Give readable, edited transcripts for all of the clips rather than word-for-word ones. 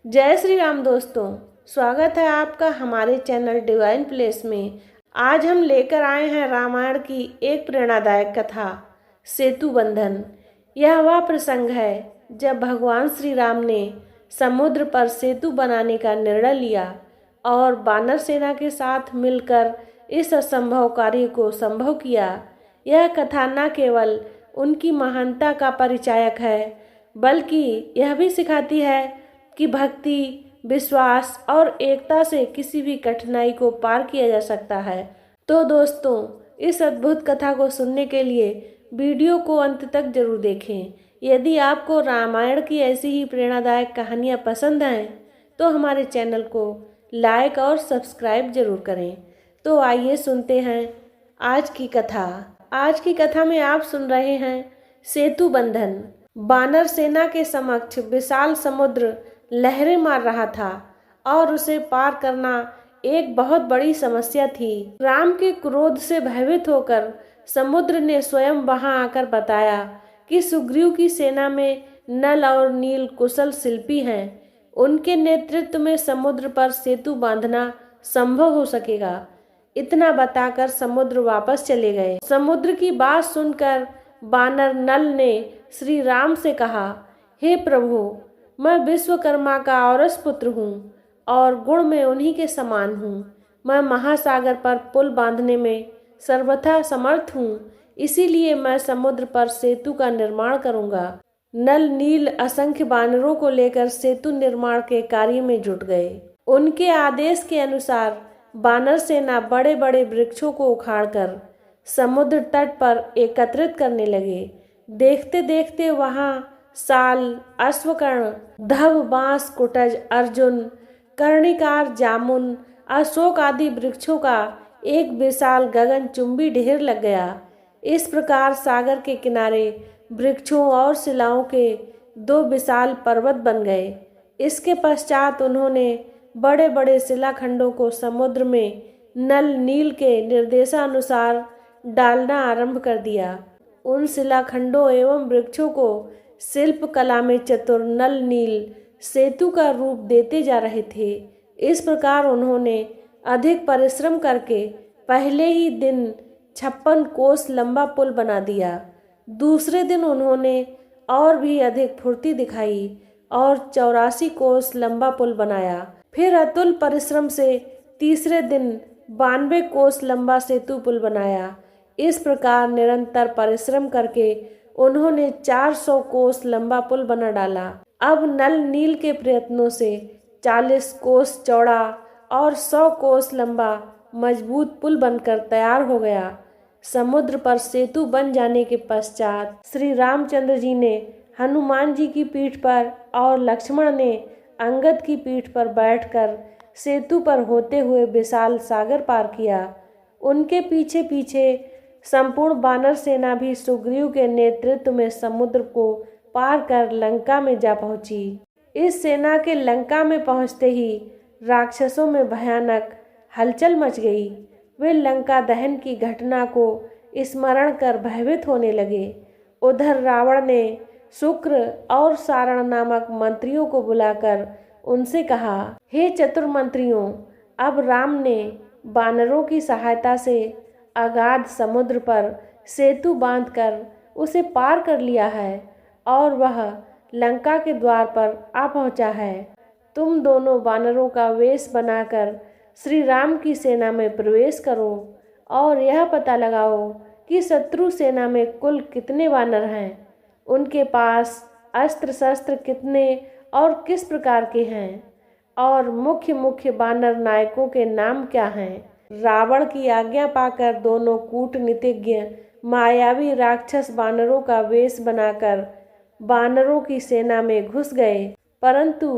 जय श्री राम दोस्तों, स्वागत है आपका हमारे चैनल डिवाइन प्लेस में। आज हम लेकर आए हैं रामायण की एक प्रेरणादायक कथा, सेतु बंधन। यह वह प्रसंग है जब भगवान श्री राम ने समुद्र पर सेतु बनाने का निर्णय लिया और वानर सेना के साथ मिलकर इस असंभव कार्य को संभव किया। यह कथा न केवल उनकी महानता का परिचायक है, बल्कि यह भी सिखाती है कि भक्ति, विश्वास और एकता से किसी भी कठिनाई को पार किया जा सकता है। तो दोस्तों, इस अद्भुत कथा को सुनने के लिए वीडियो को अंत तक जरूर देखें। यदि आपको रामायण की ऐसी ही प्रेरणादायक कहानियाँ पसंद हैं तो हमारे चैनल को लाइक और सब्सक्राइब जरूर करें। तो आइए सुनते हैं आज की कथा। आज की कथा में आप सुन रहे हैं सेतु बंधन। वानर सेना के समक्ष विशाल समुद्र लहरें मार रहा था और उसे पार करना एक बहुत बड़ी समस्या थी। राम के क्रोध से भयभीत होकर समुद्र ने स्वयं वहां आकर बताया कि सुग्रीव की सेना में नल और नील कुशल शिल्पी हैं। उनके नेतृत्व में समुद्र पर सेतु बांधना संभव हो सकेगा। इतना बताकर समुद्र वापस चले गए। समुद्र की बात सुनकर वानर नल ने श्री राम से कहा, हे प्रभु, मैं विश्वकर्मा का औरस पुत्र हूँ और गुण में उन्हीं के समान हूँ। मैं महासागर पर पुल बांधने में सर्वथा समर्थ हूँ, इसीलिए मैं समुद्र पर सेतु का निर्माण करूँगा। नल नील असंख्य वानरों को लेकर सेतु निर्माण के कार्य में जुट गए। उनके आदेश के अनुसार वानर सेना बड़े बड़े वृक्षों को उखाड़कर समुद्र तट पर एकत्रित करने लगे। देखते देखते वहाँ साल, अश्वकर्ण, धव, बांस, कुटज, अर्जुन, कर्णिकार, जामुन, अशोक आदि वृक्षों का एक विशाल गगनचुंबी ढेर लग गया। इस प्रकार सागर के किनारे वृक्षों और शिलाओं के दो विशाल पर्वत बन गए। इसके पश्चात उन्होंने बड़े बड़े शिलाखंडों को समुद्र में नल नील के निर्देशानुसार डालना आरंभ कर दिया। उन शिलाखंडों एवं वृक्षों को शिल्प कला में चतुर नल नील सेतु का रूप देते जा रहे थे। इस प्रकार उन्होंने अधिक परिश्रम करके पहले ही दिन 56 कोस लंबा पुल बना दिया। दूसरे दिन उन्होंने और भी अधिक फुर्ती दिखाई और 84 कोस लंबा पुल बनाया। फिर अतुल परिश्रम से तीसरे दिन 92 कोस लंबा सेतु पुल बनाया। इस प्रकार निरंतर परिश्रम करके उन्होंने 400 कोस लंबा पुल बना डाला। अब नल नील के प्रयत्नों से 40 कोस चौड़ा और 100 कोस लंबा मजबूत पुल बनकर तैयार हो गया। समुद्र पर सेतु बन जाने के पश्चात श्री रामचंद्र जी ने हनुमान जी की पीठ पर और लक्ष्मण ने अंगद की पीठ पर बैठकर सेतु पर होते हुए विशाल सागर पार किया। उनके पीछे पीछे संपूर्ण वानर सेना भी सुग्रीव के नेतृत्व में समुद्र को पार कर लंका में जा पहुंची। इस सेना के लंका में पहुंचते ही राक्षसों में भयानक हलचल मच गई। वे लंका दहन की घटना को स्मरण कर भयभीत होने लगे। उधर रावण ने शुक्र और सारण नामक मंत्रियों को बुलाकर उनसे कहा, हे चतुर मंत्रियों, अब राम ने वानरों की सहायता से अगाध समुद्र पर सेतु बांधकर उसे पार कर लिया है और वह लंका के द्वार पर आ पहुंचा है। तुम दोनों वानरों का वेश बनाकर श्री राम की सेना में प्रवेश करो और यह पता लगाओ कि शत्रु सेना में कुल कितने वानर हैं, उनके पास अस्त्र शस्त्र कितने और किस प्रकार के हैं, और मुख्य मुख्य वानर नायकों के नाम क्या हैं। रावण की आज्ञा पाकर दोनों कूटनीतिज्ञ मायावी राक्षस वानरों का वेश बनाकर वानरों की सेना में घुस गए, परंतु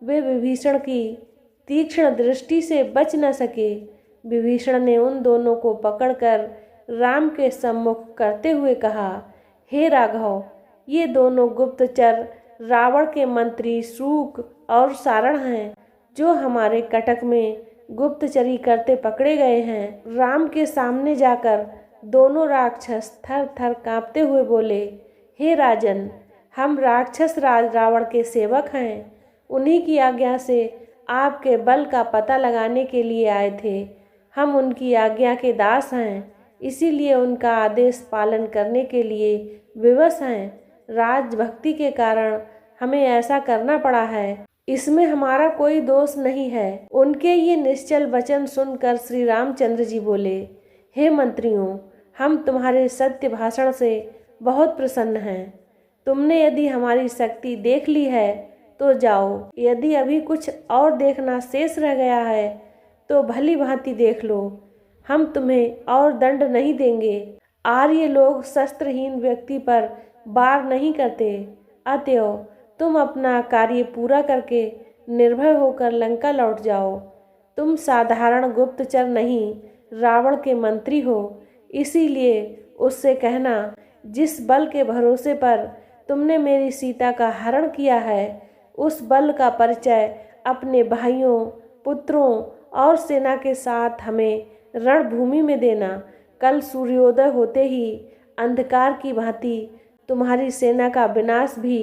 वे विभीषण की तीक्ष्ण दृष्टि से बच न सके। विभीषण ने उन दोनों को पकड़कर राम के सम्मुख करते हुए कहा, हे राघव, ये दोनों गुप्तचर रावण के मंत्री शूक और सारण हैं, जो हमारे कटक में गुप्तचरी करते पकड़े गए हैं। राम के सामने जाकर दोनों राक्षस थर थर कांपते हुए बोले, हे राजन, हम राक्षस राज रावण के सेवक हैं उन्हीं की आज्ञा से आपके बल का पता लगाने के लिए आए थे। हम उनकी आज्ञा के दास हैं, इसीलिए उनका आदेश पालन करने के लिए विवश हैं। राजभक्ति के कारण हमें ऐसा करना पड़ा है, इसमें हमारा कोई दोष नहीं है। उनके ये निश्चल वचन सुनकर श्री रामचंद्र जी बोले, हे मंत्रियों, हम तुम्हारे सत्य भाषण से बहुत प्रसन्न हैं। तुमने यदि हमारी शक्ति देख ली है तो जाओ, यदि अभी कुछ और देखना शेष रह गया है तो भली भांति देख लो। हम तुम्हें और दंड नहीं देंगे। आर्य लोग शस्त्रहीन व्यक्ति पर वार नहीं करते, अतएव तुम अपना कार्य पूरा करके निर्भय होकर लंका लौट जाओ। तुम साधारण गुप्तचर नहीं, रावण के मंत्री हो, इसीलिए उससे कहना, जिस बल के भरोसे पर तुमने मेरी सीता का हरण किया है, उस बल का परिचय अपने भाइयों, पुत्रों और सेना के साथ हमें रणभूमि में देना। कल सूर्योदय होते ही अंधकार की भांति तुम्हारी सेना का विनाश भी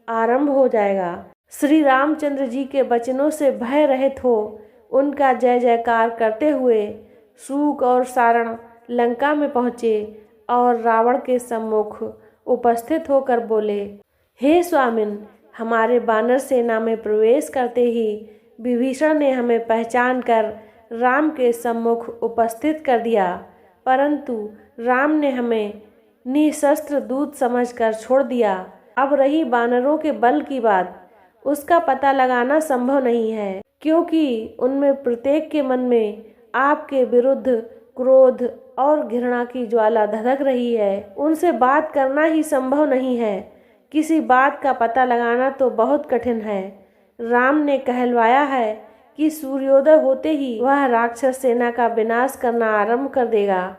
आरंभ हो जाएगा। श्री रामचंद्र जी के वचनों से भय रहित हो उनका जय जयकार करते हुए सूक और सारण लंका में पहुँचे और रावण के सम्मुख उपस्थित होकर बोले, हे स्वामिन, हमारे वानर सेना में प्रवेश करते ही विभीषण ने हमें पहचान कर राम के सम्मुख उपस्थित कर दिया, परंतु राम ने हमें निशस्त्र दूत समझकर छोड़ दिया। अब रही वानरों के बल की बात, उसका पता लगाना संभव नहीं है, क्योंकि उनमें प्रत्येक के मन में आपके विरुद्ध क्रोध और घृणा की ज्वाला धधक रही है। उनसे बात करना ही संभव नहीं है। किसी बात का पता लगाना तो बहुत कठिन है। राम ने कहलवाया है कि सूर्योदय होते ही वह राक्षस सेना का विनाश करना आरंभ कर देगा।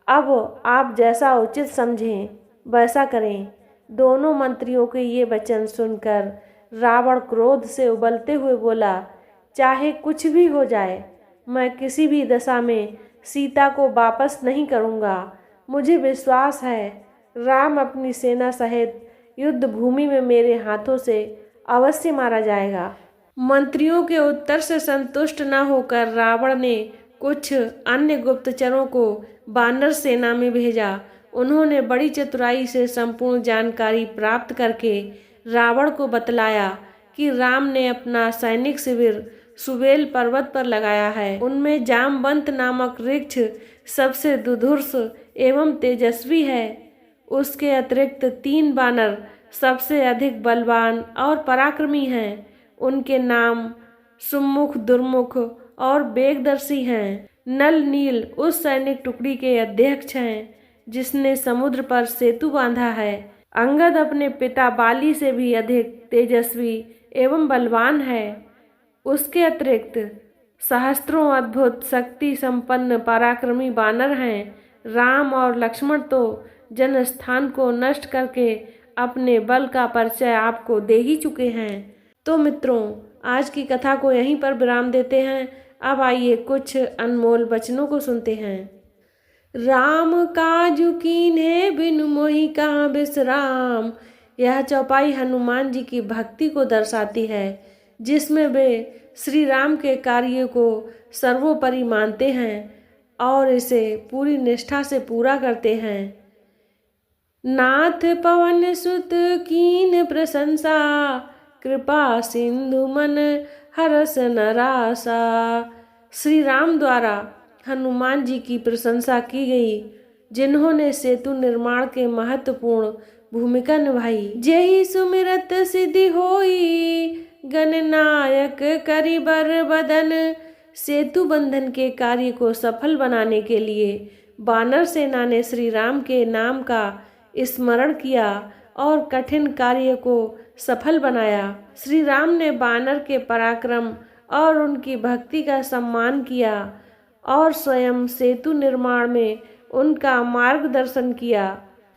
अब आप जैसा उचित समझें वैसा करें। दोनों मंत्रियों के ये वचन सुनकर रावण क्रोध से उबलते हुए बोला, चाहे कुछ भी हो जाए, मैं किसी भी दशा में सीता को वापस नहीं करूँगा। मुझे विश्वास है राम अपनी सेना सहित युद्ध भूमि में मेरे हाथों से अवश्य मारा जाएगा। मंत्रियों के उत्तर से संतुष्ट न होकर रावण ने कुछ अन्य गुप्तचरों को वानर सेना में भेजा। उन्होंने बड़ी चतुराई से संपूर्ण जानकारी प्राप्त करके रावण को बतलाया कि राम ने अपना सैनिक शिविर सुबेल पर्वत पर लगाया है। उनमें जामवंत नामक वृक्ष सबसे दुधुर्ष एवं तेजस्वी है। उसके अतिरिक्त 3 वानर सबसे अधिक बलवान और पराक्रमी हैं। उनके नाम सुमुख, दुर्मुख और वेगदर्शी हैं। नल नील उस सैनिक टुकड़ी के अध्यक्ष हैं जिसने समुद्र पर सेतु बांधा है। अंगद अपने पिता बाली से भी अधिक तेजस्वी एवं बलवान है। उसके अतिरिक्त सहस्त्रों अद्भुत शक्ति संपन्न पराक्रमी वानर हैं। राम और लक्ष्मण तो जनस्थान को नष्ट करके अपने बल का परिचय आपको दे ही चुके हैं। तो मित्रों, आज की कथा को यहीं पर विराम देते हैं। अब आइए कुछ अनमोल वचनों को सुनते हैं। राम काजु कीन्हे बिनु मोहि कहाँ विश्राम। यह चौपाई हनुमान जी की भक्ति को दर्शाती है, जिसमें वे श्री राम के कार्य को सर्वोपरि मानते हैं और इसे पूरी निष्ठा से पूरा करते हैं। नाथ पवन सुत कीन प्रशंसा, कृपा सिंधु मन हरस नरासा। श्री राम द्वारा हनुमान जी की प्रशंसा की गई, जिन्होंने सेतु निर्माण के महत्वपूर्ण भूमिका निभाई। जेहि सुमिरत सिद्धि होई, गणनायक करि बर बदन। सेतु बंधन के कार्य को सफल बनाने के लिए वानर सेना ने श्री राम के नाम का स्मरण किया और कठिन कार्य को सफल बनाया। श्री राम ने वानर के पराक्रम और उनकी भक्ति का सम्मान किया और स्वयं सेतु निर्माण में उनका मार्गदर्शन किया।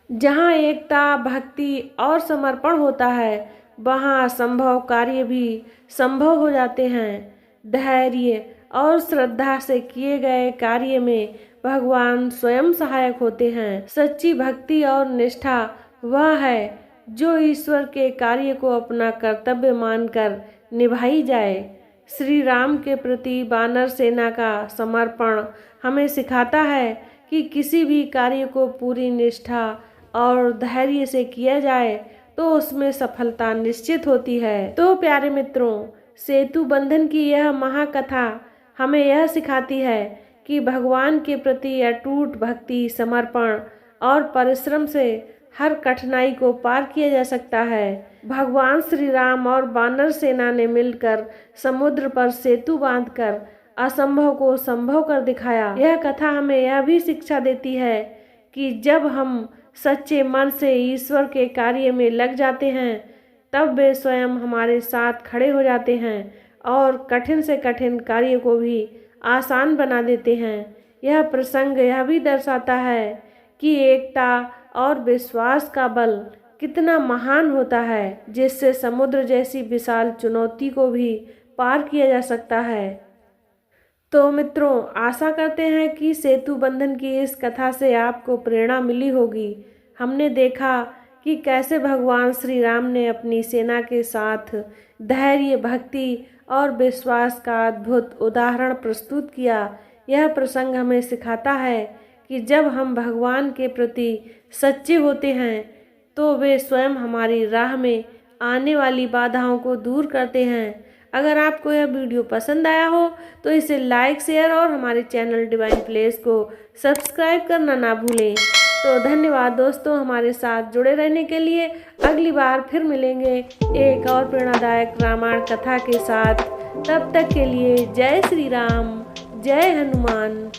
जहाँ एकता, भक्ति और समर्पण होता है, वहाँ असंभव कार्य भी संभव हो जाते हैं। धैर्य और श्रद्धा से किए गए कार्य में भगवान स्वयं सहायक होते हैं। सच्ची भक्ति और निष्ठा वह है जो ईश्वर के कार्य को अपना कर्तव्य मानकर निभाई जाए। श्री राम के प्रति वानर सेना का समर्पण हमें सिखाता है कि किसी भी कार्य को पूरी निष्ठा और धैर्य से किया जाए तो उसमें सफलता निश्चित होती है। तो प्यारे मित्रों, सेतु बंधन की यह महाकथा हमें यह सिखाती है कि भगवान के प्रति अटूट भक्ति, समर्पण और परिश्रम से हर कठिनाई को पार किया जा सकता है। भगवान श्री राम और वानर सेना ने मिलकर समुद्र पर सेतु बांधकर असंभव को संभव कर दिखाया। यह कथा हमें यह भी शिक्षा देती है कि जब हम सच्चे मन से ईश्वर के कार्य में लग जाते हैं तब वे स्वयं हमारे साथ खड़े हो जाते हैं और कठिन से कठिन कार्य को भी आसान बना देते हैं। यह प्रसंग यह भी दर्शाता है कि एकता और विश्वास का बल कितना महान होता है, जिससे समुद्र जैसी विशाल चुनौती को भी पार किया जा सकता है। तो मित्रों, आशा करते हैं कि सेतु बंधन की इस कथा से आपको प्रेरणा मिली होगी। हमने देखा कि कैसे भगवान श्री राम ने अपनी सेना के साथ धैर्य, भक्ति और विश्वास का अद्भुत उदाहरण प्रस्तुत किया। यह प्रसंग हमें सिखाता है कि जब हम भगवान के प्रति सच्चे होते हैं तो वे स्वयं हमारी राह में आने वाली बाधाओं को दूर करते हैं। अगर आपको यह वीडियो पसंद आया हो तो इसे लाइक, शेयर और हमारे चैनल डिवाइन प्लेस को सब्सक्राइब करना ना भूलें। तो धन्यवाद दोस्तों हमारे साथ जुड़े रहने के लिए। अगली बार फिर मिलेंगे एक और प्रेरणादायक रामायण कथा के साथ। तब तक के लिए जय श्री राम, जय हनुमान।